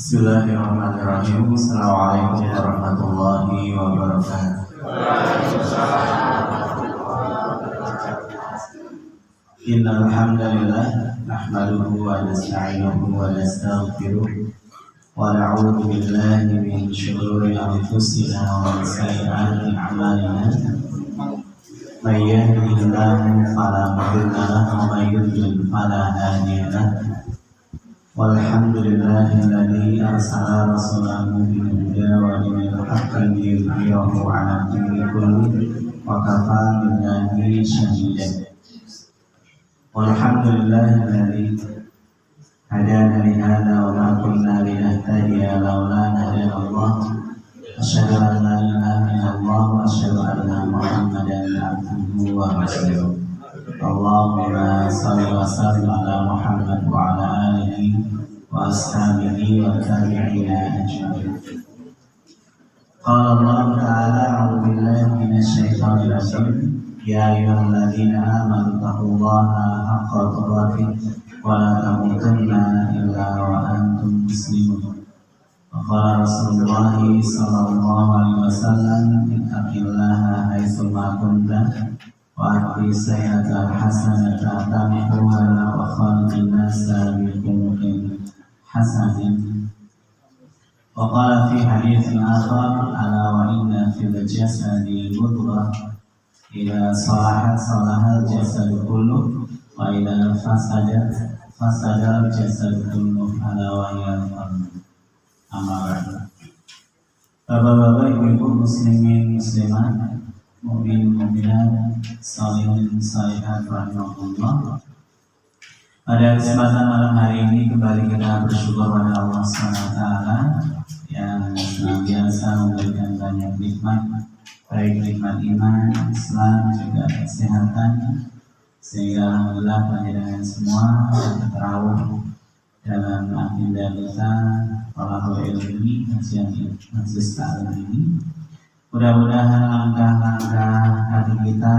Bismillahirrahmanirrahim. Assalamualaikum warahmatullahi wabarakatuh. Innal hamdalillah nahmaduhu wa nasta'inuhu wa nastaghfiruh wa na'udzu billahi min shururi anfusina wa min sayyi'ati a'malina. May yahdihillahu fala mudilla lahu wa may yudlil fala hadiya lahu. Walhamdulillahilladzi arsala rasulahu bil huda wa dinil haqqi liyudhhirahu 'ala dini kullihi wa kafaa billahi shahidan. Walhamdulillahilladzi hadana li hadza wa ma kunna linahtadiya laula an hadana Allah. Asyhadu an la ilaha illallah wa asyhadu anna Muhammadan 'abduhu wa rasuluh. Allahumma shalli wa sallim ala Muhammad wa ala alihi wa ashabihi wa tabi'ina ajma'in. Qala Allah ta'ala a'udzu billahi minasy syaithanir rajim. Ya ayyuhalladzina amanu taqullaha haqqa tuqatih wa la tamutunna illa wa antum muslimun. Wa qala Rasulullah sallallahu alaihi wasallam ittaqillaha haitsu ma kunta wa ati sayyi'atal hasanata tamhuha wa khaliqin nasa bi khuluqin hasanin. Wa qala fi haditsin akhar ala wa inna fil jasadi mudghah idza salahat salahal jasadu kullu wa idza fasadat fasadal jasadu kullu ala wa hiya qalb. Amma ba'du. Bapak-bapak, ibu-ibu muslimin muslimat, mukmin mukminat, salihin salihat rahimahullah. Pada kesempatan malam hari ini kembali kita bersyukur pada Allah SWT yang senantiasa memberikan banyak nikmat, baik nikmat iman, Islam, juga kesehatan, sehingga alhamdulillah panjenengan semua terawuh dalam agenda kita Talabul Ilmi kajian majelis taklim ini. Mudah-mudahan langkah-langkah hati kita,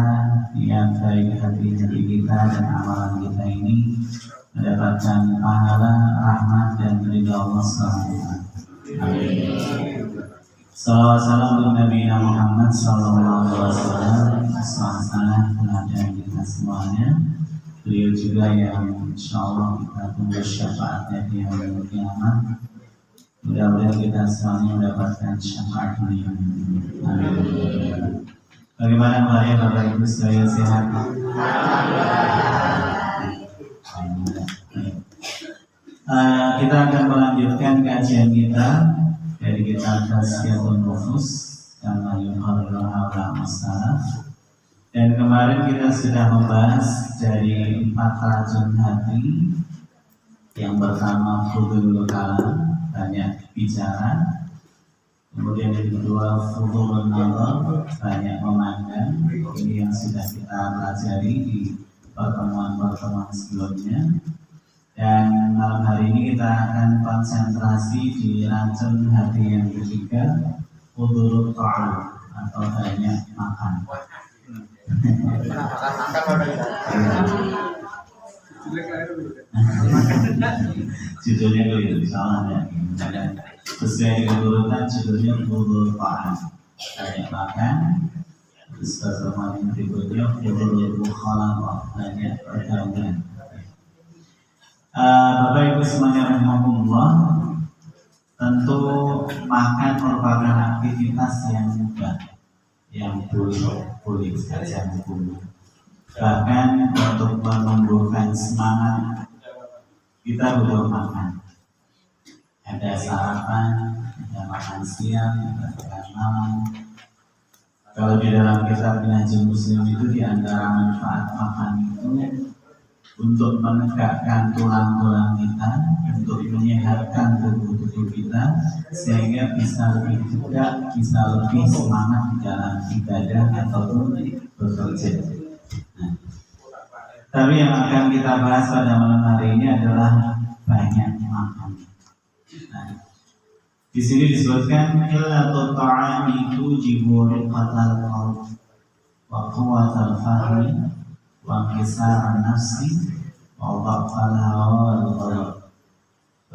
yang baik hati-hati kita dan amalan kita ini mendapatkan pahala, rahmat dan ridha Allah SWT. Amin. Salawat salam untuk Nabi Muhammad sallallahu alaihi wasallam, sahabat pengajar kita semuanya. Beliau juga yang insyaallah kita tunggu syafaatnya di hari kiamat. Mudah-mudahan kita semuanya mendapatkan syafaat beliau. Amin. Bagaimana kalian Bapak Ibu sekalian, sehat? Kita akan melanjutkan kajian kita dari kitab Tazkiyatun Nufus kama yuqarriru ulama salaf. Dan kemarin kita sudah membahas dari 4 racun hati. Yang pertama fudulul kalam, banyak bicara. Kemudian yang kedua fudulun nazar, banyak memandang. Ini yang sudah kita pelajari di pertemuan-pertemuan sebelumnya. Dan malam hari ini kita akan konsentrasi di racun hati yang ketiga, fudulul ta'am, atau banyak makan. Judulnya begitu, salah ya. Sesuai dengan urutan judulnya fudul ta'am, banyak makan. Terus pertemuan yang berikutnya fudul mukhalafah, banyak pergaulan. Bapak Ibu semuanya rahimahumullah, tentu makan merupakan aktivitas yang mudah, yang boleh saja membunuh. Bahkan untuk menumbuhkan semangat kita butuh makan. Ada sarapan, ada makan siang, ada makan malam. Kalau di dalam kitab Minhajul Muslim itu di antara manfaat makan itu untuk menegakkan tulang-tulang kita, untuk menyehatkan tubuh-tubuh kita, sehingga bisa lebih tegak, bisa lebih semangat di dalam ibadah ataupun bekerja. Tapi yang akan kita bahas pada malam hari ini adalah banyak makan. Di sini disebutkan illatul ta'ami tujibu riqatal qalb wa quwwatal fahmi wa kisar nafsi wa dhafal hawa wal qalb.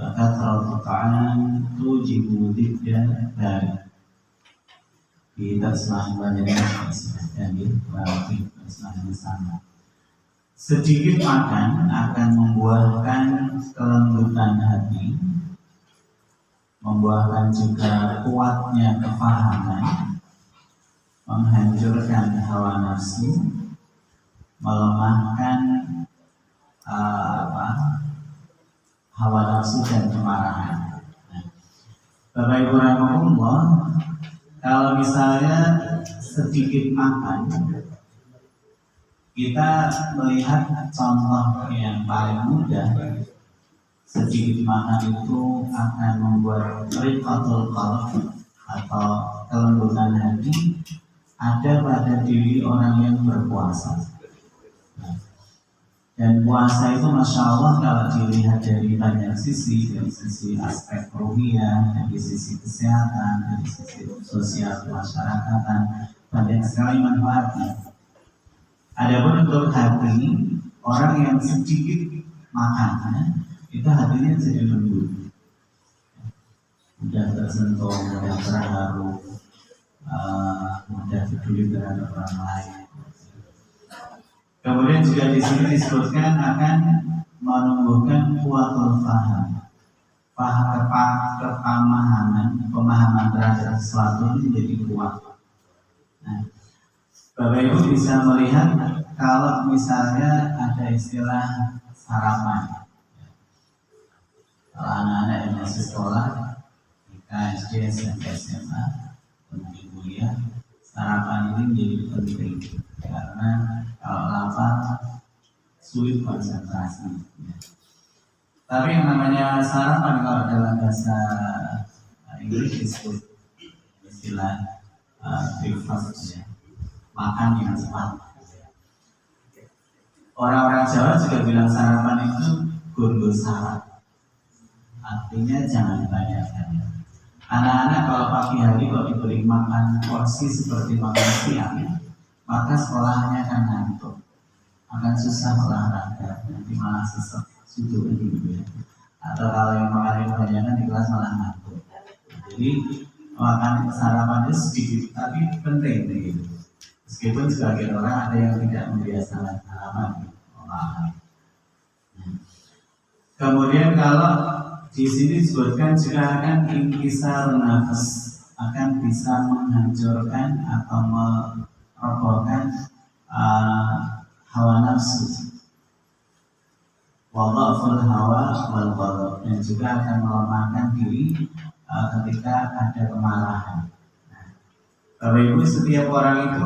Fakathratu ta'am tujibu didda dzalik. Di terjemahan banyak dan di terjemahan sama. Sedikit makan akan membuahkan kelembutan hati, membuahkan juga kuatnya kefahaman, menghancurkan hawa nafsu, melemahkan hawa nafsu dan kemarahan. Bapak Ibu rahimahullah, kalau misalnya sedikit makan, kita melihat contoh yang paling mudah. Sedikit makan itu akan membuat riqatul qalb atau kelembutan hati ada pada diri orang yang berpuasa. Dan puasa itu Masya Allah kalau dilihat dari banyak sisi, dari sisi aspek ruhiyah, dari sisi kesehatan, dari sisi sosial kemasyarakatan, banyak sekali manfaatnya. Adapun untuk hati, orang yang sedikit makan, itu hatinya jadi lembut, mudah tersentuh, mudah terharu, mudah peduli terhadap orang lain. Kemudian juga di sini disebutkan akan menumbuhkan kuatul faham, pemahaman terhadap sesuatu ini jadi kuat. Nah, Bapak Ibu bisa melihat kalau misalnya ada istilah sarapan. Kalau anak-anak yang masih sekolah, SD, SMP, SMA, kemudian kuliah, sarapan ini menjadi penting karena kalau lapar sulit konsentrasi. Tapi yang namanya sarapan kalau dalam bahasa Inggris disebut istilah breakfast, ya, makan yang cepat. Orang-orang Jawa juga bilang sarapan itu gongo sarap, artinya jangan banyak-banyak. Anak-anak kalau pagi hari kalau diberi makan porsi seperti makan siang, maka sekolahnya akan ngantuk, akan susah olahraga, nanti malah sesek sudu gitu ya. Atau kalau yang makan kebanyakan di kelas malah ngantuk. Jadi makan sarapan itu sedikit tapi penting gitu. Meskipun sebagian orang ada yang tidak membiasakan sarapan, kemudian kalau di sini disebutkan juga akan inkisar nafas, akan bisa menghancurkan atau merobohkan hawa nafsu, wadhaful hawa wal ghadab, dan juga akan melemahkan diri ketika ada kemarahan. Bapak Ibu, setiap orang itu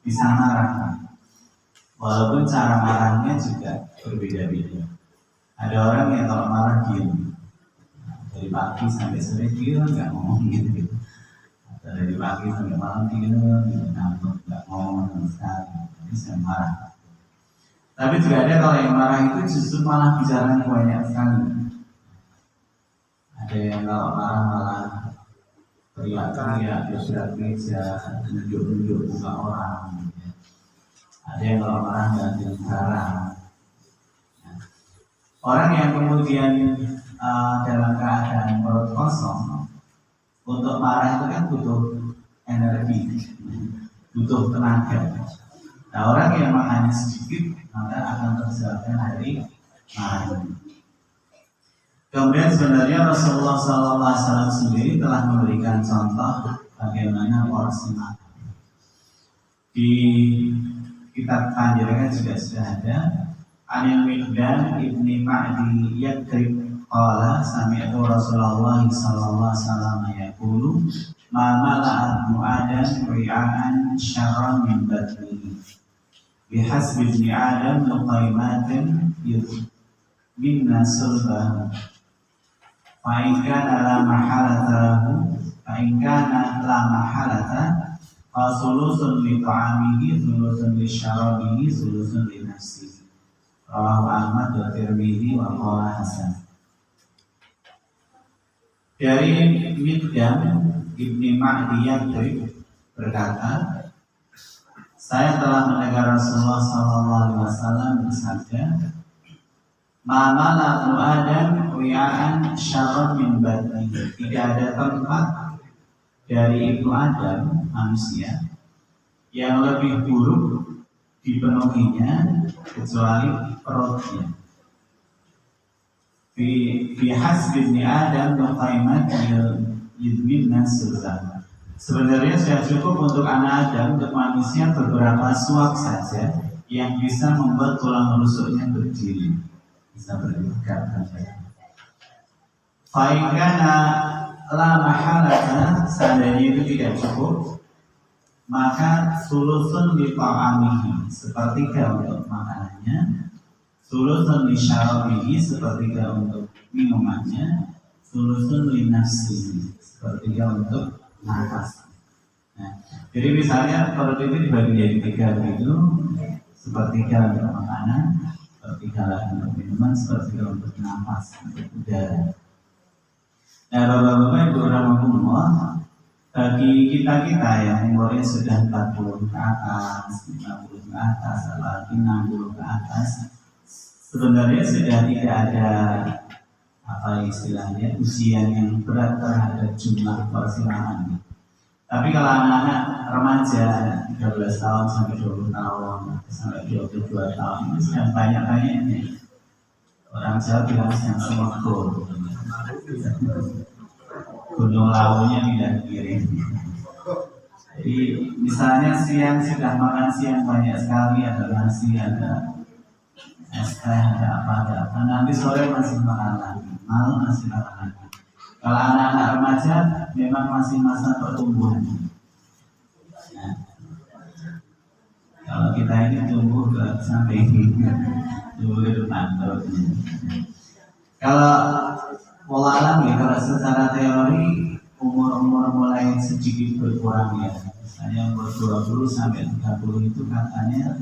bisa marah, walaupun cara marahnya juga berbeda-beda. Ada orang yang kalau marah diam, dari pagi sampai sore dia nggak ngomong gitu. Atau dari pagi sampai malam dia nggak ngomong sama sekali. Jadi saya marah. Tapi juga ada kalau yang marah itu justru malah bicaranya banyak sekali. Ada yang kalau marah malah teriak-teriak, gerak-gerak, tunjuk-tunjuk muka orang. Ada yang kalau marah nggak bicara. Orang yang kemudian dalam keadaan perut kosong, untuk marah itu kan butuh energi, butuh tenaga. Nah, orang yang makannya sedikit maka akan terjebak dari marah. Kemudian sebenarnya Rasulullah SAW sendiri telah memberikan contoh bagaimana porsi makan. Di kitab Panjang juga sudah ada. Anil Miqdam ibni Ma'di Yadrib qala sami'tu Rasulullah sallallahu alaihi wasallam yaqulu ma mala'a Adam ri'an syarran min batnihi bihasbi ibni Adam luqaimatin yudminna sulbahu fa in kana la mahalata fa sulusun li ta'amihi sulusun li syarabihi sulusun li nafsihi. Rawahu Ahmad wa Tirmidzi wa qala hasan. Dari Miqdam ibni Ma'di Yadrib berkata, saya telah mendengar Rasulullah SAW bersabda, Ma'amala Adam wi'aan syarran min batni. Tidak ada tempat dari Ibnu Adam manusia yang lebih buruk dipenuhinya kecuali perutnya. Fi hasbi Ibnu Adam nuqaimat yudminna sultan. Sebenarnya sudah cukup untuk anak Adam, untuk manusia beberapa suap saja yang bisa membuat tulang rusuknya berdiri, bisa bergerak saja. Faikana la mahalata, seandainya itu tidak cukup, maka sulusun li ta'amihi, sepertiga untuk makanannya, sulusun li syarabihi, sepertiga untuk minumannya, sulusun li nafsihi, sepertiga untuk nafas. Nah, jadi misalnya perut itu dibagi jadi tiga begitu, sepertiga untuk makanan, sepertiga lagi untuk minuman, sepertiga untuk nafas, untuk udara. Nah, bapak-bapak ibu rahimahumullah, bagi kita-kita yang umurnya sudah 40 ke atas, 50 ke atas, apalagi 60 ke atas, sebenarnya sudah tidak ada apa istilahnya usia yang berat terhadap jumlah persilangan. Tapi kalau anak-anak remaja 13 tahun sampai 20 tahun sampai 22 tahun itu sedang banyak-banyaknya. Orang Jawa bilang sedang semekur. Gunung launya tidak kirim. Jadi misalnya siang sudah makan siang banyak sekali, ada nasi, ada es teh, ada apa, nanti sore masih makan lagi, malam masih makan lagi. Kalau anak-anak remaja memang masih masa pertumbuhan. Nah, kalau kita ini tumbuh sampai tumbuh ke depan terusnya. Kalau pola alam ya, kalau secara teori umur-umur mulai sedikit berkurang ya. Misalnya umur 20 sampai 30 itu katanya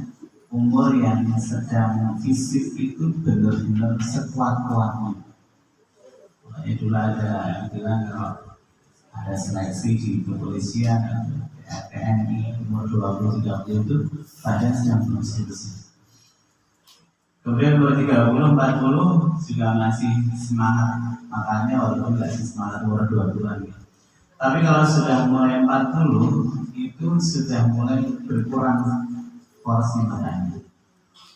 umur yang sedang fisik itu benar-benar sekuat-kuatnya. Makanya dulu ada yang bilang kalau ada seleksi di kepolisian, TNI umur 20-30 itu badan sedang produksi. Kemudian umur 30-40 juga masih semangat makannya, walaupun nggak semangat umur 20-an. Tapi kalau sudah mulai 40 itu sudah mulai berkurang porsi makannya.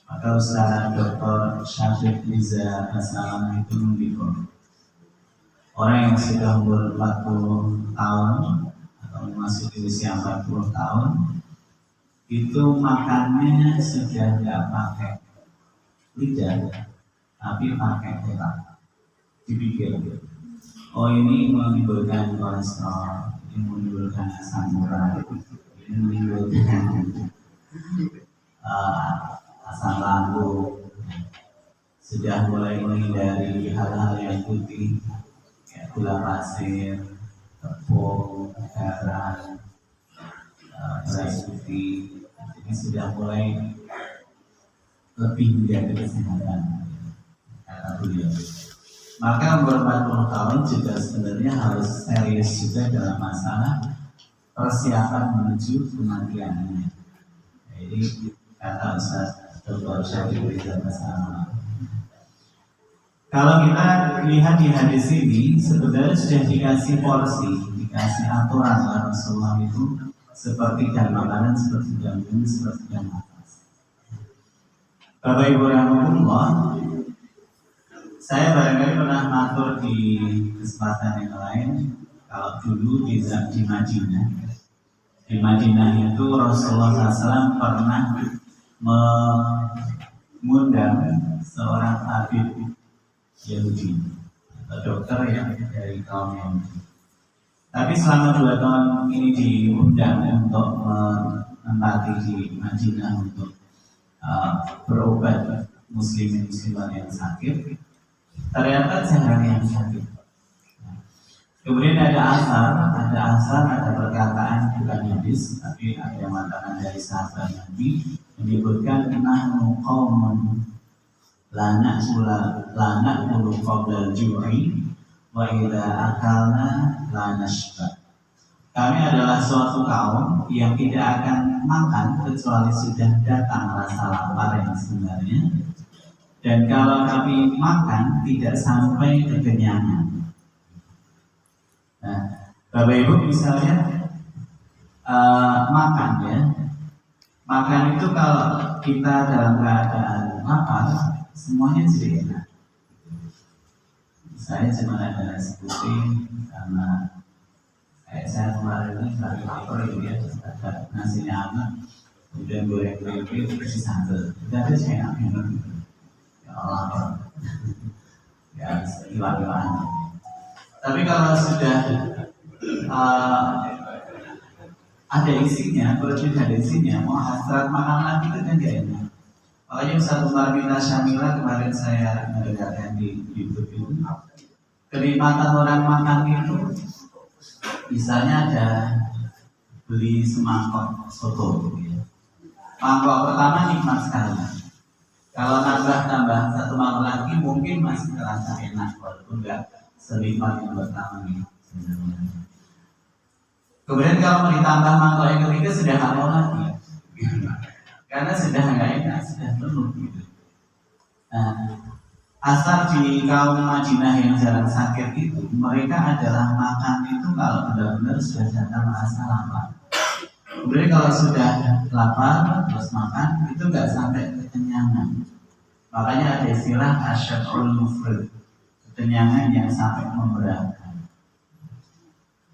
Maka Ustaz Dr. Syafiq Riza Basalam itu mendikung orang yang sudah umur 40 tahun atau memasuki usia 40 tahun itu makannya sudah nggak pakai lidah, tapi pakai otak. Dipikir, oh ini menimbulkan kolesterol, ini menimbulkan asam urat, ini menimbulkan asam lambung. Sudah mulai menghindari hal-hal yang putih, kayak gula pasir, tepung, garam, beras putih. Ini sudah mulai lebih menjaga kesehatan, kata beliau. Maka umur 40 tahun juga sebenarnya harus serius juga dalam masalah persiapan menuju kematiannya. Jadi kata Ustaz Dr. Syafiq Riza Basalam, kalau kita lihat di hadis ini sebenarnya sudah dikasih porsi, dikasih aturan Rasulullah itu seperti makanan, seperti minum, seperti nafas. Bapak Ibu rahimahullah, saya barangkali pernah matur di kesempatan yang lain. Kalau dulu di Madinah, di Madinah itu Rasulullah SAW pernah mengundang seorang tabib Yahudi atau dokter yang dari kaum Yahudi. Tapi selama 2 tahun ini diundang untuk menempati di Madinah untuk berobat muslimin-muslimat yang sakit. Ternyata jarang yang sakit. Kemudian ada asar, ada perkataan bukan hadis, tapi ada yang mengatakan dari sahabat Nabi menyebutkan nahnu qaumun la na'kulu qabla al-ju'i wa idza akalna la nashba. Kami adalah suatu kaum yang tidak akan makan kecuali sudah datang rasa lapar yang sebenarnya, Dan kalau kami makan tidak sampai kekenyangan. Nah, Bapak Ibu misalnya makan ya, makan itu kalau kita dalam keadaan lapar semuanya jadi enak. Saya cuma ada nasi putih karena kayak saya kemarin ini lagi lapar gitu ya, ada nasinya hangat, kemudian goreng-goreng terus sambal, itu aja saya enak. Ya Allah, ya hilang-hilang. Tapi kalau sudah ada isinya, perutnya ada isinya, mau hasrat makan lagi itu kan gak enak. Makanya satu Marmina Syamila kemarin saya mendengarkan di YouTube itu, kenikmatan orang makan itu, misalnya ada beli semangkok soto, ya. Mangkok pertama nikmat sekali. Kalau tambah satu mangkok lagi mungkin masih terasa enak walaupun enggak senikmat yang pertama nih. Kemudian kalau ditambah mangkok yang ketiga sudah nggak mau lagi, karena sudah nggak enak, sudah penuh gitu. Nah, asal di kaum Madinah yang jarang sakit itu, mereka adalah makan itu kalau benar-benar sudah datang rasa lapar. Kemudian kalau sudah lapar terus makan itu nggak sampai kekenyangan. Makanya ada istilah asy'arul mufrid, kekenyangan yang sampai memberatkan.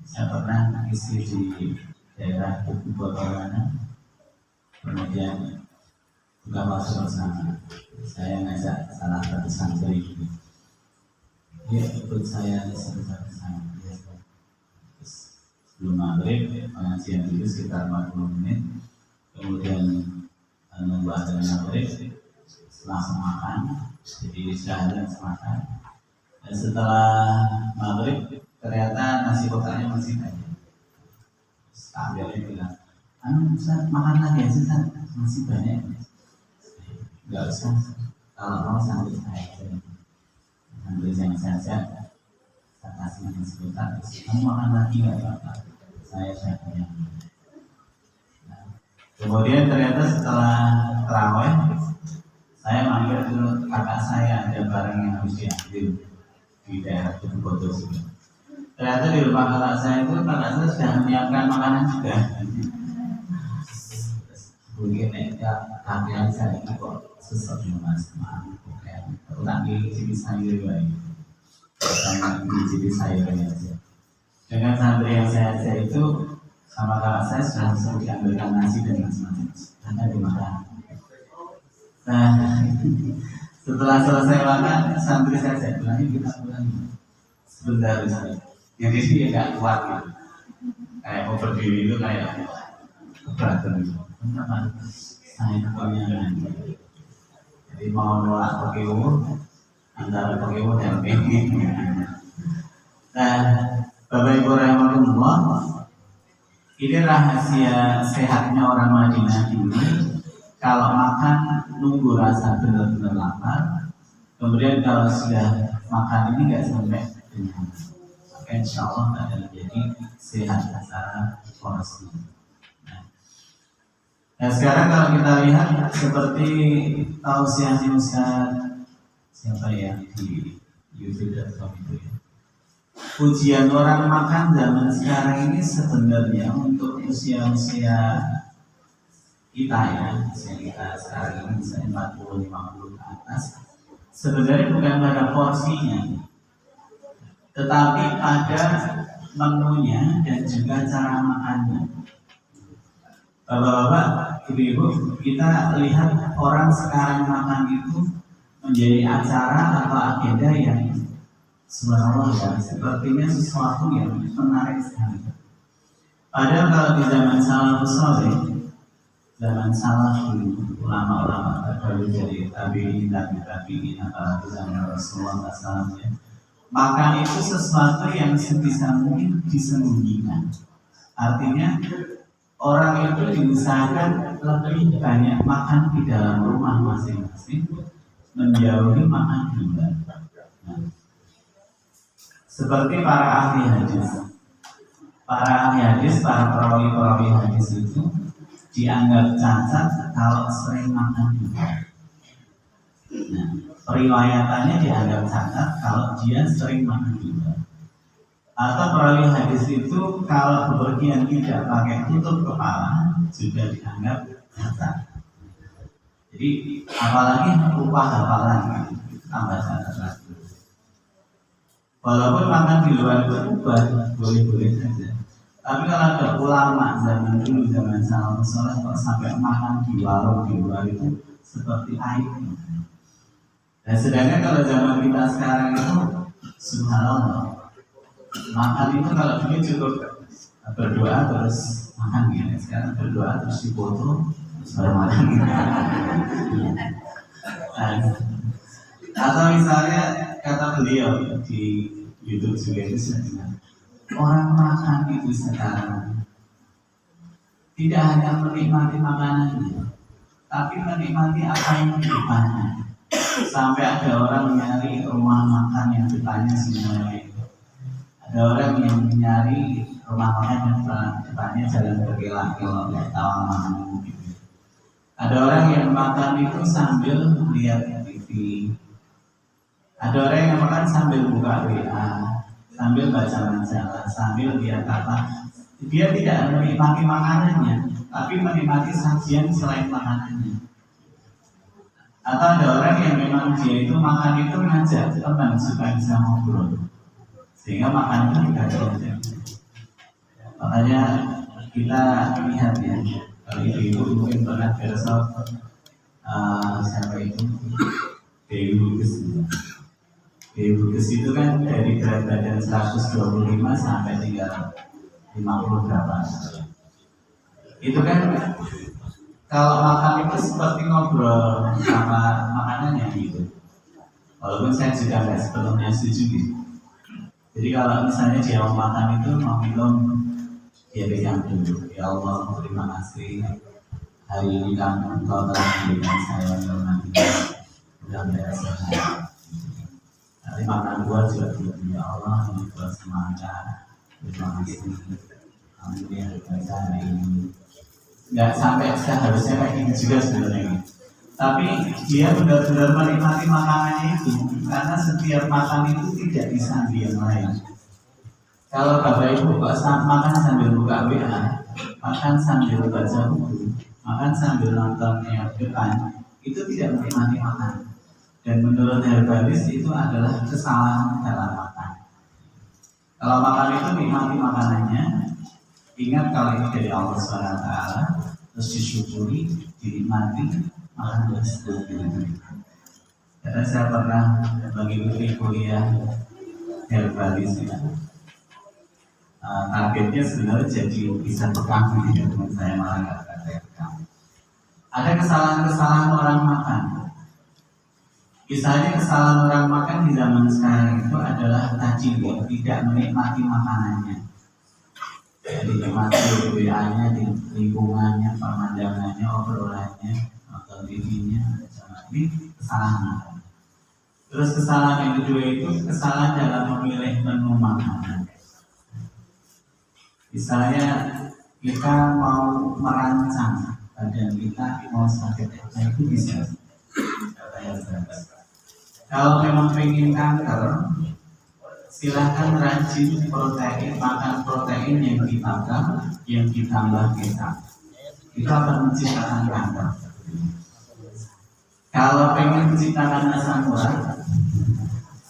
Saya pernah isi di daerah Buku Botolangan, kemudian buka masuk bersama. Saya ngajak salah satu santri, dia ikut saya sebesar sana. Sebelum maghrib pengajian dulu sekitar 40 menit, kemudian nunggu azan maghrib, langsung makan, jadi syahadat makan. Dan setelah maghrib ternyata nasi kotaknya masih banyak. Ambilnya bilang, Ustaz makan lagi ya Ustaz, masih banyak. Enggak usah, kalau mau sambil saya sambil yang saya kasih nasi kotak, kamu makan lagi nggak apa-apa, saya punya. Nah, kemudian ternyata setelah tarawih, saya manggil dulu kakak saya, ada barang yang harus diambil di daerah Buku Boto. Ternyata di rumah kakak saya itu kakak saya sudah menyiapkan makanan juga. Mungkin ya kalian saya itu kok sesuatu mas, maaf, tak di sayur baik. Sama di sayurnya aja. Dengan santri yang saya ajak itu sama kakak saya sudah langsung diambilkan nasi dan macam-macam karena dimakan. Nah, setelah selesai makan, santri saya bilang kita pulang sebentar saja. Jadi dia nggak kuat gitu. Kayak mau berdiri itu kayak keberatan gitu. Kenapa? Saya punya nanti. Jadi mau nolak pekiwu antara pekiwu dan pekiwu. Nah, Bapak Ibu rahimahullah, ini rahasia sehatnya orang Madinah ini. Kalau makan nunggu rasa benar-benar lapar, kemudian kalau sudah makan ini nggak sampai kenyang, maka insya Allah akan menjadi sehat secara porsi. Nah sekarang kalau kita lihat seperti tausiahnya Ustaz siapa ya di YouTube.com itu ya, ujian orang makan zaman sekarang ini sebenarnya untuk usia-usia kita ya, usia kita sekarang ini misalnya 40-50 ke atas, sebenarnya bukan pada porsinya, tetapi pada menunya dan juga cara makannya. Bapak-bapak, ibu-ibu, kita lihat orang sekarang makan itu menjadi acara atau agenda yang subhanallah ya, sepertinya sesuatu yang menarik sekali. Padahal kalau di zaman salafus saleh, zaman salaf dulu, ulama-ulama terdahulu dari tabi'in, apalagi zaman Rasulullah SAW, ya, makan itu sesuatu yang sebisa mungkin disembunyikan. Artinya orang itu diusahakan lebih banyak makan di dalam rumah masing-masing, menjauhi makan di luar. Nah, seperti para ahli hadis, para perawi hadis itu dianggap cacat kalau sering makan di luar. Nah, periwayatannya dianggap cacat kalau dia sering makan juga. Atau perawi hadis itu kalau bepergian tidak pakai tutup kepala juga dianggap cacat. Jadi apalagi lupa hafalan kan, tambah cacat lagi. Walaupun makan di luar berubah boleh-boleh saja. Tapi kalau ada ulama zaman dulu, zaman salafus saleh kok sampai makan di warung di luar itu seperti aib. Dan sedangkan kalau zaman kita sekarang itu subhanallah, makan itu kalau dulu cukup berdoa terus makan gitu. Sekarang berdoa terus dipoto terus baru makan gitu. Atau misalnya kata beliau di YouTube juga itu sebenarnya orang makan itu sekarang tidak hanya menikmati makanannya, tapi menikmati apa yang di depannya. Sampai ada orang nyari rumah makan yang depannya sebenarnya itu. Ada orang yang nyari rumah makan yang depannya jalan berkelok-kelok kayak tawanan gitu. Ada orang yang makan itu sambil lihat TV. Ada orang yang makan sambil buka WA, sambil baca majalah, sambil lihat apa. Dia tidak menikmati makanannya, tapi menikmati sajian selain makanannya. Atau ada orang yang memang dia itu makan itu ngajak teman supaya bisa ngobrol, sehingga makan itu juga diajak. Makanya kita lihat ya, kalau ibu mungkin pernah bersama siapa itu Dewi Bugis. Dewi Bugis itu kan dari berat badan 125 sampai tinggal 50 berapa. Itu kan kalau makan itu seperti ngobrol sama makanannya gitu. Walaupun saya juga nggak sepenuhnya setuju gitu. Jadi kalau misalnya dia mau makan itu mau minum, dia pegang dulu. Ya Allah, terima kasih. Hari ini Engkau telah memberikan saya nanti mudah-mudahan sehat. Nanti makan buah juga dulu. Ya Allah, ini buat semangat. Terima kasih. Alhamdulillah baca hari ini. Nggak sampai seharusnya kayak gitu juga sebenarnya. Tapi dia benar-benar menikmati makanannya itu, karena setiap makan itu tidak disambi yang lain. Kalau bapak ibu kok makan sambil buka WA, makan sambil baca buku, makan sambil nonton yang depan, itu tidak menikmati makan. Dan menurut Herbalis itu adalah kesalahan dalam makan. Kalau makan itu nikmati makanannya, ingat kalau ini dari Allah SWT, terus disyukuri, dinikmati, makan tersebut. Karena saya pernah mengikuti kuliah Herbalis ya. Targetnya sebenarnya jadi bisa bekam gitu, teman saya malah nggak saya bekam. Ada kesalahan-kesalahan orang makan. Misalnya kesalahan orang makan di zaman sekarang itu adalah tajim, tidak menikmati makanannya. Jadi menikmati WA-nya, di lingkungannya, pemandangannya, obrolannya, atau TV-nya, ini kesalahan. Terus kesalahan yang kedua itu kesalahan dalam memilih menu makanan. Misalnya kita mau merancang badan kita mau sakit apa itu bisa. Kalau memang pengen kanker, silahkan rajin protein, makan protein yang ditambah, yang ditambah kecap. Itu akan menciptakan kanker. Kalau pengen menciptakan asam urat,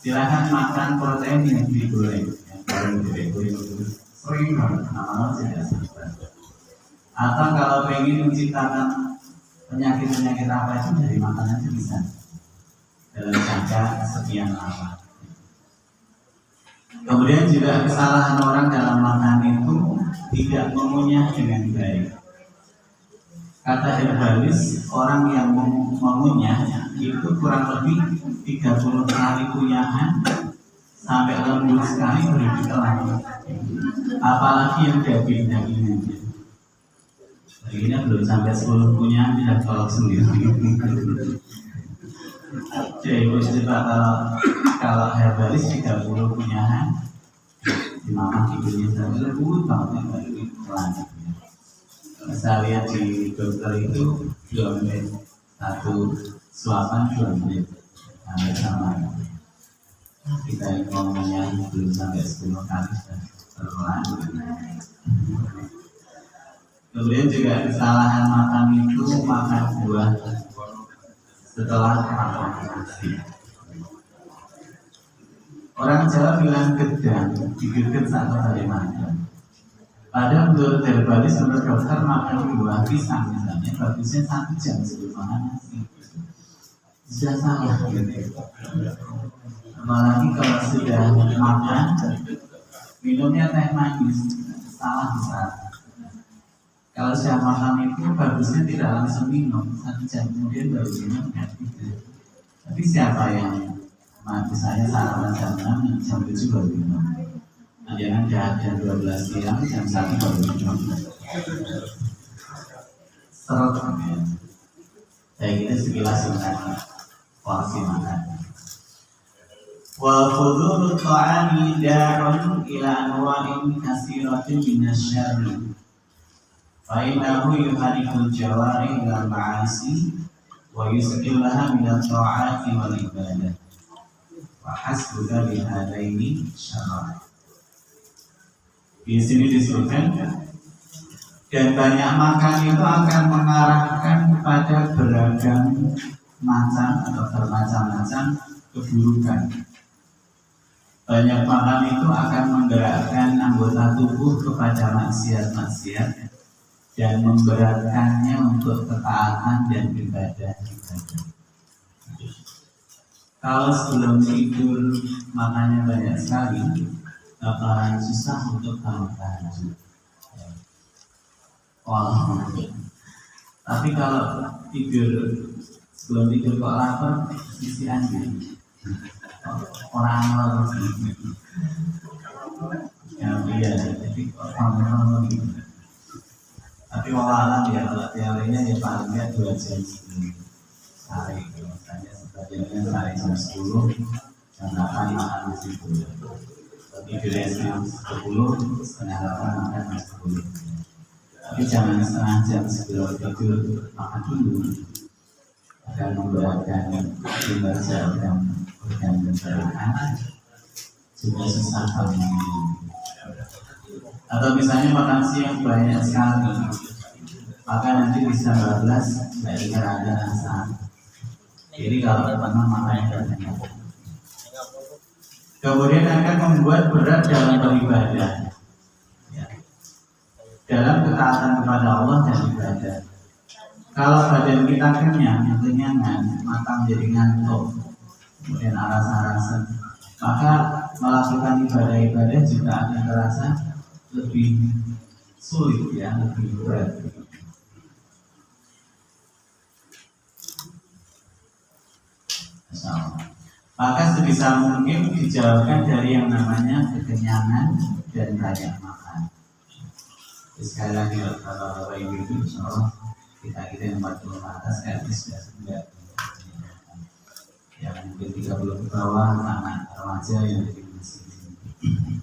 silahkan makan protein yang digoreng, yang digoreng sering banget, nama-nama tidak sabar. Atau kalau pengen menciptakan penyakit-penyakit apa itu dari makanan itu bisa dalam jangka sekian lama. Kemudian juga kesalahan orang dalam makan itu tidak mengunyah dengan baik. Kata Herbalis, orang yang mengunyah itu kurang lebih 30 kali kunyahan sampai lembut sekali baru ditelan. Apalagi yang daging-dagingnya. Dagingnya belum sampai 10 kunyahan tidak tolak sendiri. Jadi coba kalau Herbalis 30 kunyahan, di mama ibunya sampai lembut banget baru ditelan. Saya lihat di dokter itu 2 menit, satu suapan 2 menit. hampir sama. Kita ngomongnya belum sampai 10 kali sudah terulang. Kemudian juga kesalahan makan itu makan buah setelah makan nasi. Orang Jawa bilang gedang, digeget saat hari makan. Padahal menurut herbalis, menurut dokter, makan buah pisang misalnya bagusnya 1 jam sebelum makan nasi. Sudah salah gitu. Apalagi kalau sudah makan, minumnya teh manis, salah besar. Kalau sudah makan itu bagusnya tidak langsung minum, 1 jam kemudian baru minum kan gitu. Tapi siapa yang misalnya sarapan jam 6, jam 7 baru minum. Jangan jam 12 siang, jam 1 baru minum. Serot ya. Kayak gitu sekilas tentang porsi makan. Wa fudulu ta'ami da'un ila anwa'in kasiratin minasyarri. Fa innahu yuharikul jawari ila ma'asi wa yusqillaha minat ta'ati wal ibadah. Wa hasbuka bihadaini syarah. Di sini disebutkan, dan banyak makan itu akan mengarahkan kepada beragam macam atau bermacam-macam keburukan. Banyak makan itu akan menggerakkan anggota tubuh kepada maksiat-maksiat dan memberatkannya untuk ketaatan dan ibadah. Kalau sebelum tidur makannya banyak sekali, bakalan susah untuk bangun tahajud. Tapi kalau tidur sebelum tidur kok lapar, sisi anjing orang lagi. Ya iya, jadi orang gitu. Tapi walau ya kalau teorinya ya paling nggak 2 jam sebelum sehari. Misalnya sebagiannya sehari jam 10, jam 8 makan nasi dulu. Tidurnya jam 10, setengah 8 makan nasi dulu. Tapi jangan setengah jam sebelum tidur makan dulu. Akan memberatkan kinerja organ pencernaan, juga susah bangun. Atau misalnya makan siang banyak sekali, maka nanti bisa bablas, nggak ingat ada rasa. Jadi kalau teman makannya banyak, kemudian akan membuat berat dalam beribadah, ya, dalam ketaatan kepada Allah dan ibadah. Kalau badan kita kenyang, kenyangan, mata menjadi ngantuk, kemudian aras-arasan, maka melakukan ibadah-ibadah juga akan terasa lebih sulit, ya, lebih berat. Maka sebisa mungkin dijauhkan dari yang namanya kekenyangan dan banyak makan. Sekali lagi kalau Bapak Ibu, insyaallah kita yang 40 atas kan sudah enggak. Yang mungkin 30 ke bawah anak remaja yang di sini.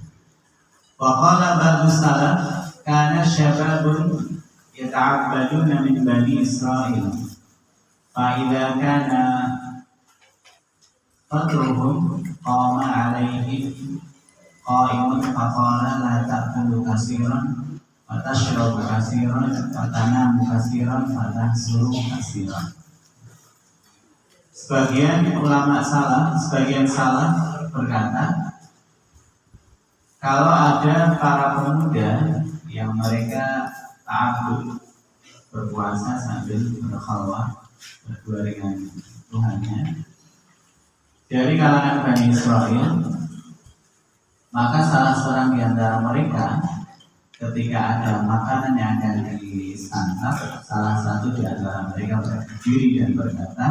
Wa qala ba'du salaf kana syababun yata'abbaduna min bani Israil. Fa idza kana fadruhum qama 'alaihim qa'imun faqala la ta'kulu katsiran wa tashrabu katsiran wa tanamu katsiran wa tahsuru katsiran. Sebagian salaf berkata, kalau ada para pemuda yang mereka ta'abbud, berpuasa sambil berkhalwah, berdua dengan Tuhannya, dari kalangan Bani Israil, maka salah seorang di antara mereka ketika ada makanan yang akan disantap, salah satu di antara mereka berdiri dan berkata,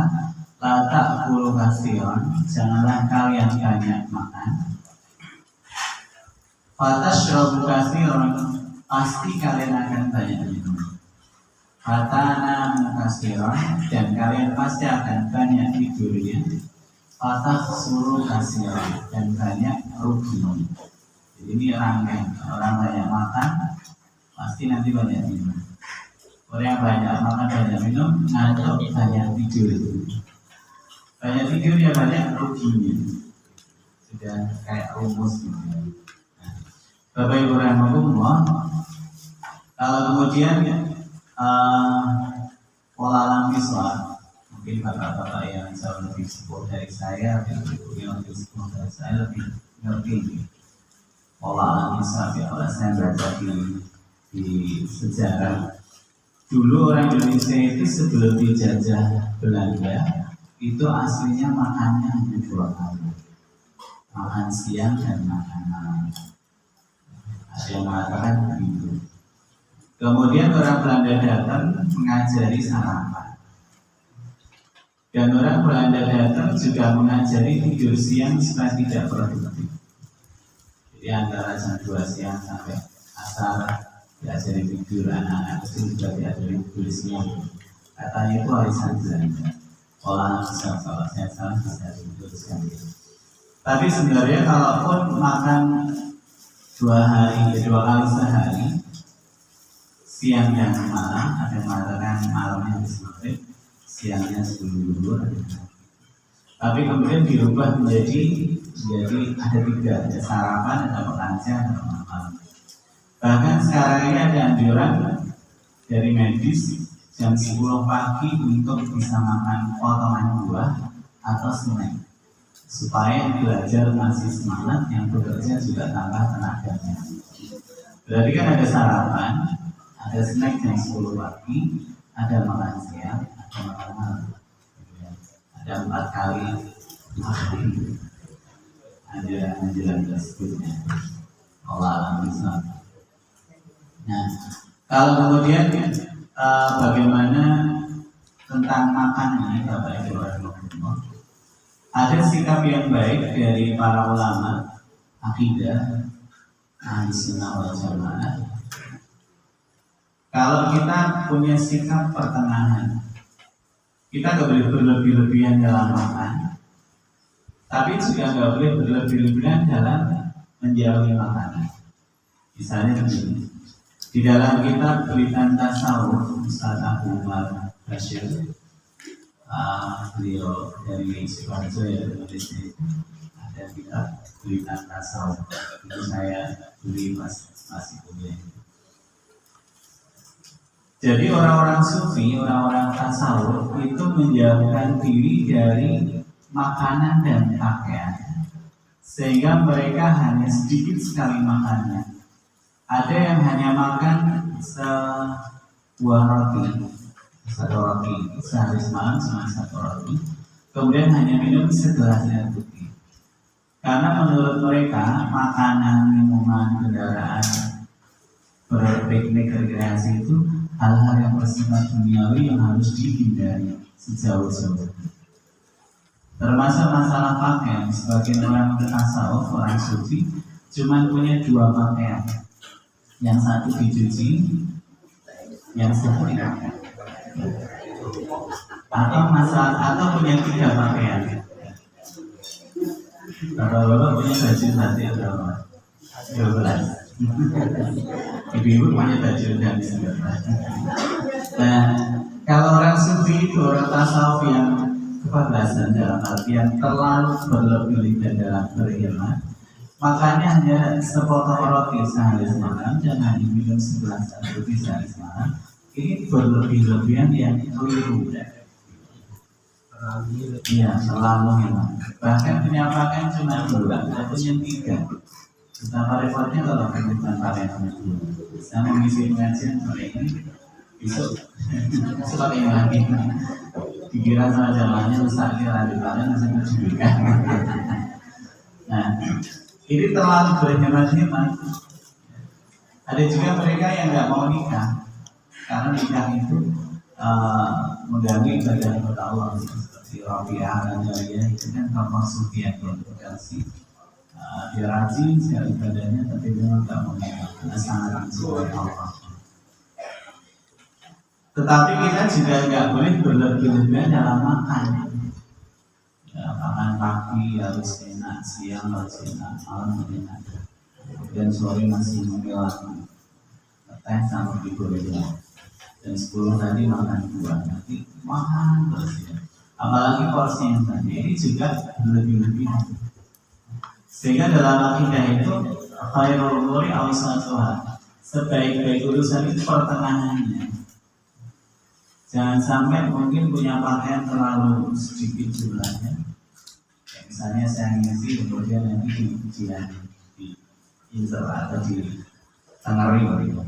la ta'kulu katsiran, janganlah kalian banyak makan. Fatashrabu katsiran, pasti kalian akan banyak minum. Fatanamu katsiran, dan kalian pasti akan banyak tidurnya. Fatahsuru katsiran, dan banyak ruginya. Jadi ini rangkaian, orang banyak makan pasti nanti banyak minum. Orang yang banyak makan banyak minum, ngantuk banyak tidur. Banyak tidur ya banyak ruginya. Sudah kayak rumus gitu. Nah, Bapak Ibu rahimahumullah, kemudian pola lampi sholat, mungkin bapak-bapak yang jauh lebih sepuh dari saya, ibu yang lebih sepuh dari saya lebih ngerti pola lampi sholat. Ya, kalau saya baca di sejarah dulu orang Indonesia itu sebelum dijajah Belanda itu aslinya makannya hanya 2 kali, makan siang dan makan malam. Ada yang mengatakan begitu. Kemudian orang Belanda datang mengajari sarapan, dan orang Belanda datang juga mengajari tidur siang supaya tidak produktif. Jadi antara jam 2 siang sampai asar diajari tidur, anak-anak kecil juga diajari tidur siang. Katanya itu warisan Belanda. Olah kalau saya salah bisa diluruskan. Tapi sebenarnya kalaupun makan 2 kali sehari, siang dan malam, ada yang mengatakan malamnya habis maghrib, siangnya sebelum zuhur. Tapi kemudian dirubah menjadi ada 3, ada sarapan, ada makan siang, ada makan malam. Bahkan sekarang ini ada anjuran dari medis jam 10 pagi untuk bisa makan potongan buah atau snack supaya belajar masih semangat, yang bekerja juga tambah tenaganya. Berarti kan ada sarapan, ada snack jam 10 pagi, ada makan siang, ada makan malam, ada 4 kali makan, ada anjuran tersebutnya. Allah alam. Nah, kalau kemudian bagaimana tentang makan ini, Bapak Ibu rahimahumullah, ada sikap yang baik dari para ulama akidah Ahlussunnah wal Jamaah. Kalau kita punya sikap pertengahan, kita nggak boleh berlebih-lebihan dalam makan, tapi juga nggak boleh berlebih-lebihan dalam menjauhi makanan. Misalnya begini, di dalam kitab Tulisan Tasawuf Ustaz Abu Umar Bashir, beliau dari Sidoarjo ya, menulisnya ada kitab Tulisan Tasawuf. Itu saya beli masih kuliah. Jadi orang-orang sufi, orang-orang tasawuf itu menjauhkan diri dari makanan dan pakaian, sehingga mereka hanya sedikit sekali makannya. Ada yang hanya makan sebuah roti, 1 roti sehari semalam cuma 1 roti, kemudian hanya minum segelas air putih. Karena menurut mereka makanan, minuman, kendaraan, berpiknik, rekreasi itu hal-hal yang bersifat duniawi yang harus dihindari sejauh-jauh. Termasuk masalah pakaian, sebagian orang tasawuf, orang sufi cuma punya 2 pakaian. Yang satu dicuci, yang satu dipakai. Atau punya 3 pakaian. Bapak-bapak punya baju nanti berapa? 12. Ibu-ibu punya baju dan 19. Nah, kalau orang sufi itu orang tasawuf yang kebablasan dalam artian terlalu berlebih-lebihan dalam berkhidmat, makanya hanya sepotong roti sehari semalam, jangan diminum segelas air putih sehari semalam. Ini berlebih-lebihan yang keliru. Iya, selalu memang. Bahkan punya pakaian cuma 2, punya 3. Betapa repotnya kalau kebutuhan pakaian cuma 2. Saya mengisi pengajian sore ini, besok pakai yang lagi. Dikira sama jamannya rusak, kira di kalian masih mencubikan. Nah, ini terlalu berhemat-hemat. Ada juga mereka yang nggak mau nikah karena nikah itu mengganggu ibadah kepada Allah, seperti Rabi'ah dan Jariyah itu kan tokoh sufi yang kontroversi. Dia rajin sekali ibadahnya, tapi dia nggak mau nikah karena sangat mencintai Allah. Tetapi kita juga nggak boleh berlebih-lebihan dalam makan. Ya, makan pagi harus enak, siang harus enak, malam harus enak, dan sore masih mengelak teh sama digoreng. Dan 10 tadi makan 2, nanti makan terus ya. apalagi porsinya tadi ini juga berlebih-lebihan. Sehingga dalam akidah itu khairul umuri awsatuha, sebaik-baik urusan itu pertengahannya. Jangan sampai mungkin punya pakaian terlalu sedikit jumlahnya. Misalnya saya ngisi kemudian nanti di insert atau di tengering gitu.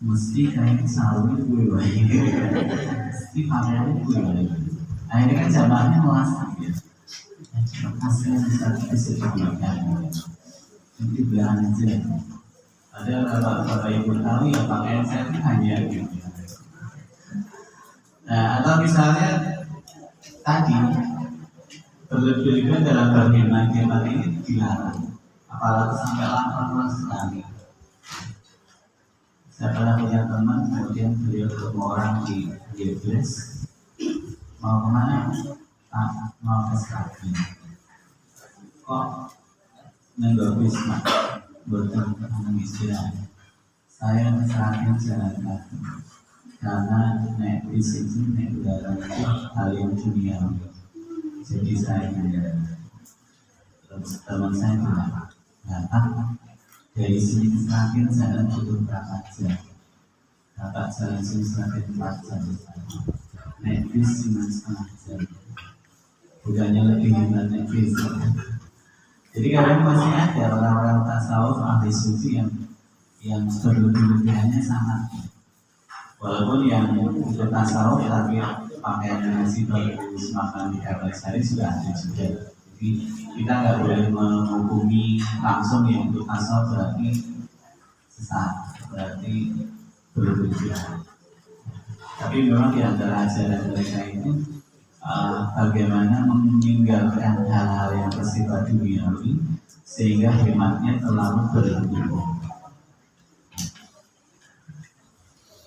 Mesti kayak sawi gue mesti pakaian gue akhirnya kan jamaahnya melasak gitu. Hasilnya bisa sedikitkan nanti belahan aja. Ada bapak ibu tahu ya pakaian saya itu hanya gitu. Nah atau misalnya tadi berlebihan dalam berhemat ini dilarang, apalagi sampai lapar sekali. Saya pernah punya teman, kemudian beliau ketemu orang di Yogyakarta, mau kemana? Mau ke Sragen. Kok nenggak Wisma, bukan istirahat. Saya ke Sragen jalan kaki, karena naik bis itu naik udara itu hal yang duniawi. Jadi saya terus teman saya bilang, dari sini ke Sragen jalan butuh berapa jam? Dapat jalan sini Sragen 4 jam, naik bis cuma setengah jam. Bukannya lebih hebat naik bis. Jadi kadang masih ada orang-orang tasawuf ahli sufi yang berlebih-lebihannya sangat. Walaupun yang itu tasawuf tapi pakaiannya masih bagus, makan di hari sudah ada juga. Jadi kita nggak boleh menghukumi langsung yang untuk tasawuf berarti sesat, berarti berlebihan. Tapi memang di antara ajaran mereka itu bagaimana meninggalkan hal-hal yang bersifat duniawi sehingga hematnya terlalu berlebihan.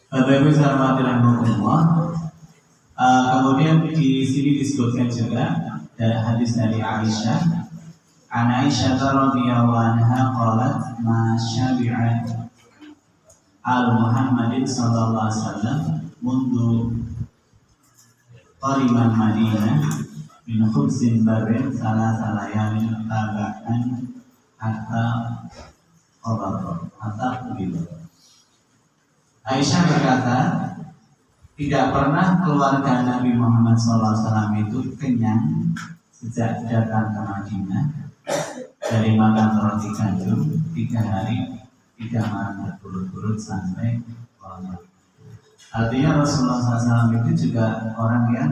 Bapak Ibu Sarwatirahmatullah, kemudian di sini disebutkan juga dari hadis dari Aisyah. An Aisyah radhiyallahu anha qalat ma syabi'a al-Muhammadin sallallahu alaihi wasallam mundu qariman Madinah min khubzin barin salah layalin tabaan hatta qabr hatta qubir. Aisyah berkata, tidak pernah keluarga Nabi Muhammad SAW itu kenyang sejak datang ke Madinah dari makan roti gandum 3 hari 3 malam berturut-turut sampai qamar. Artinya Rasulullah SAW itu juga orang yang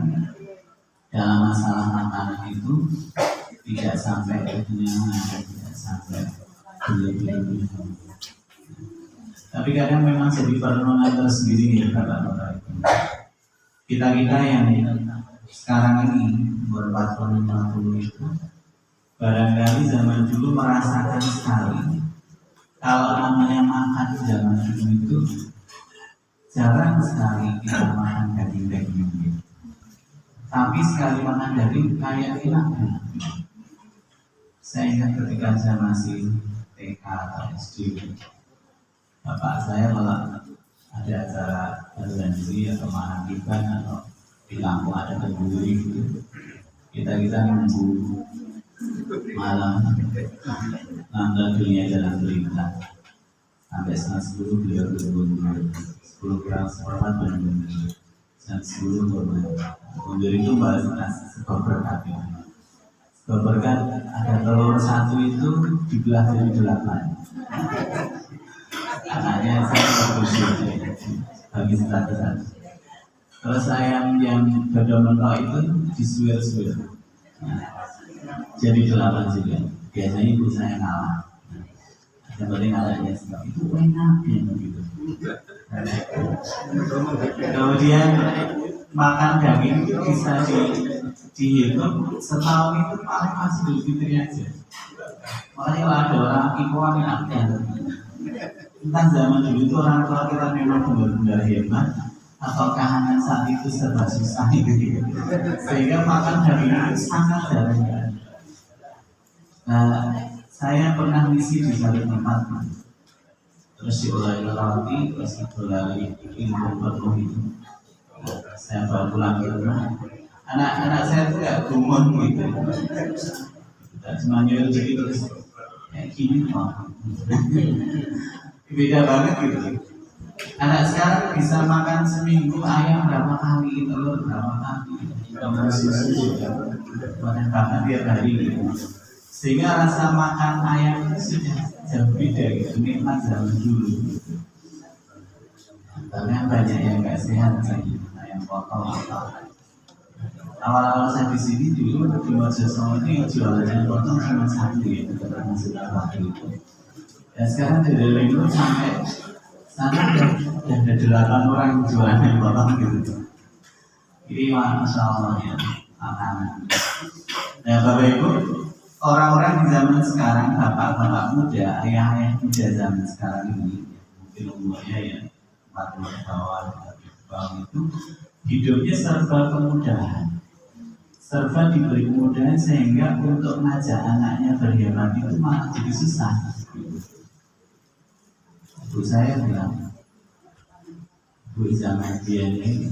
dalam masalah makanan itu tidak sampai kekenyangan, tidak sampai berlebihan. Tapi kadang memang jadi perenungan tersendiri ya Bapak-Bapak. Kita yang sekarang ini umur 40-50 itu barangkali zaman dulu merasakan sekali kalau namanya makan zaman dulu itu jarang sekali kita makan daging-daging. Tapi sekali makan daging kayak enak. Saya ingat ketika saya masih TK atau SD, bapak saya kalau ada acara berjanji atau makan ikan atau di kampung ada kenduri gitu, kita nunggu malam nonton dunia jalan berita sampai setengah 10 beliau berbundur 10 kurang seperempat berbundur jam 10 berbundur itu baru seberkat seberkat ada telur satu itu dibelah jadi 8. Anaknya saya bersyukur bagi satu-satu. Terus yang dodol mentok itu disuir-suir. Jadi 8 juga. Biasanya ibu saya ngalah. Yang penting anaknya sebab itu enak ya begitu. Kemudian makan daging itu bisa dihitung setahun itu paling masih Idul Fitri aja. Makanya ada orang ikuan yang ada. Entah zaman dulu itu orang tua kita memang benar-benar hebat atau kahanan saat itu serba susah gitu. Sehingga makan daging itu sangat jarang. Nah, saya pernah misi di satu tempat, terus diulai roti, terus diulai ilmu penuh itu. Saya bawa pulang ke rumah, Anak-anak saya tuh gak gumon gitu, tidak cuma nyuruh gitu kayak gini kok. Beda banget gitu. Anak sekarang bisa makan seminggu ayam berapa kali, telur berapa kali, susu juga buatan bahkan tiap hari gitu. Sehingga rasa makan ayam itu sudah jauh beda gitu, nikmat zaman dulu. Karena banyak yang nggak sehat lagi, ayam potong apa. Awal-awal saya di sini dulu di Mojosongo ini jualan ayam potong cuma satu ya, termasuk waktu itu. Dan sekarang dari itu sampai sana ada 8 orang jualan ayam potong gitu. Ini masya Allah ya, makanan. Nah Bapak Ibu, orang-orang di zaman sekarang, bapak-bapak muda, ayah-ayah muda zaman sekarang ini, mungkin umurnya ya 40 tahun itu, hidupnya serba kemudahan, serba diberi kemudahan sehingga untuk ngajak anaknya berhemat itu malah jadi susah. Ibu saya bilang, Bu zaman dia ini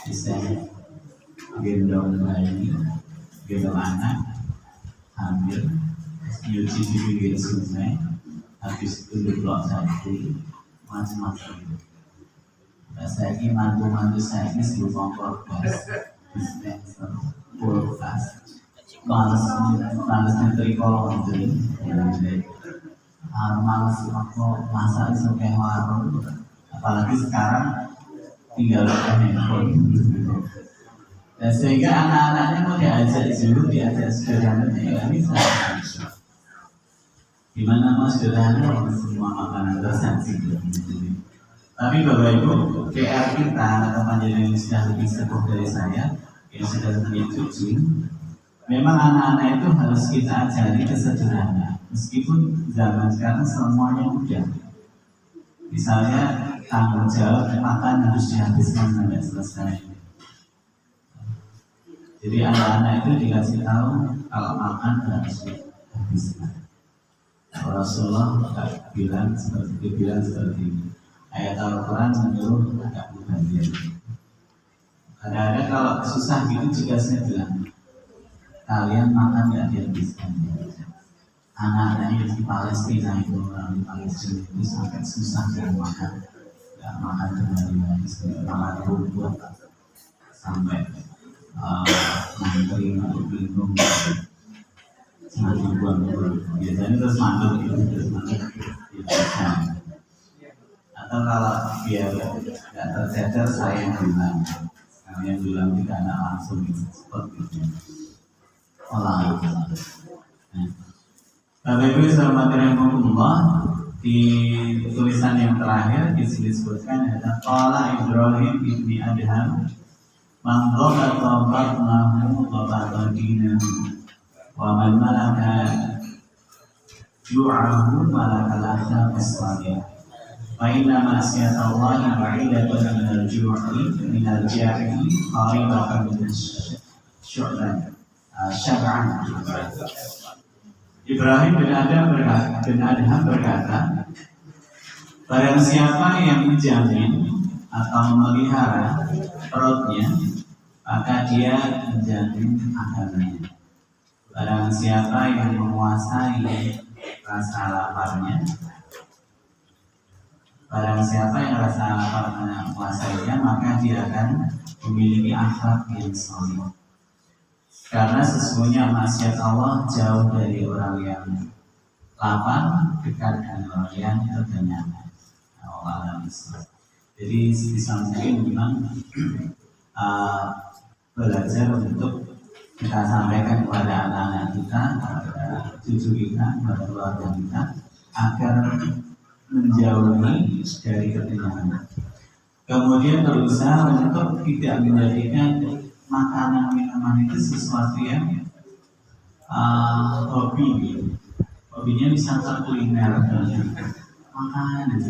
bisa gendong bayi, gendong anak, hamil, nyuci di pinggir sungai, habis itu diblok satu, macam-macam. Nah, saya ini mantu-mantu saya ini sebelum kompor gas, dispenser, kulkas, panas trikol gitu, males aku masak sampai warung, apalagi sekarang tinggal pakai handphone. Dan sehingga anak-anaknya mau diajak dulu, diajak sederhana, ya bisa. Gimana mau sederhana, semua makanan tersaji. Tapi Bapak Ibu, PR kita atau panjenengan yang sudah lebih sepuh dari saya, yang sudah punya cucu, memang anak-anak itu harus kita ajari kesederhanaan. Meskipun zaman sekarang semuanya mudah. Misalnya tanggung jawab makan harus dihabiskan sampai selesai. Jadi anak-anak itu dikasih tahu kalau makan harus dihabiskan. Rasulullah bilang seperti ini. Ayat Al-Quran menyuruh agak bagian. Kadang-kadang kalau susah gitu juga saya bilang, kalian makan nggak dihabiskan. Anak-anak di Palestina itu, orang di Palestina itu sampai susah dan makan, nggak makan kembali sampai makan rumput, sampai mantri atau bingung, sangat dibuang-buang. Biasanya terus mandul gitu, atau kalau biar nggak tercecer saya yang bilang tidak anak langsung seperti itu. Olah itu. Bapak Ibu Assalamualaikum, di tulisan yang terakhir disebutkan ada qala Ibrahim ibni Adham man dhaqqa batnahu wa batadina wa man malaka ju'ahu malaka al-akhlaq as-salih. Fa'inna ma'asiyatallahi ba'idatun minal ju'i minal ja'i qaribatan syu'ban syab'an. Ibrahim bin Adham berkata, barang siapa yang menjamin atau memelihara perutnya, maka dia menjamin agamanya. Barang siapa yang menguasai rasa laparnya, barang siapa yang rasa lapar menguasainya, maka dia akan memiliki akhlak yang saleh. Karena sesungguhnya maksiat Allah jauh dari orang yang lapar, dekat dengan orang yang terkenyang. Jadi bisa mungkin memang belajar untuk kita sampaikan kepada anak-anak kita, kepada cucu kita, kepada keluarga kita, agar menjauhi dari kekenyangan. Kemudian berusaha untuk tidak menjadikan makanan minuman itu sesuatu yang hobi. Hobinya misalkan kuliner, makanan.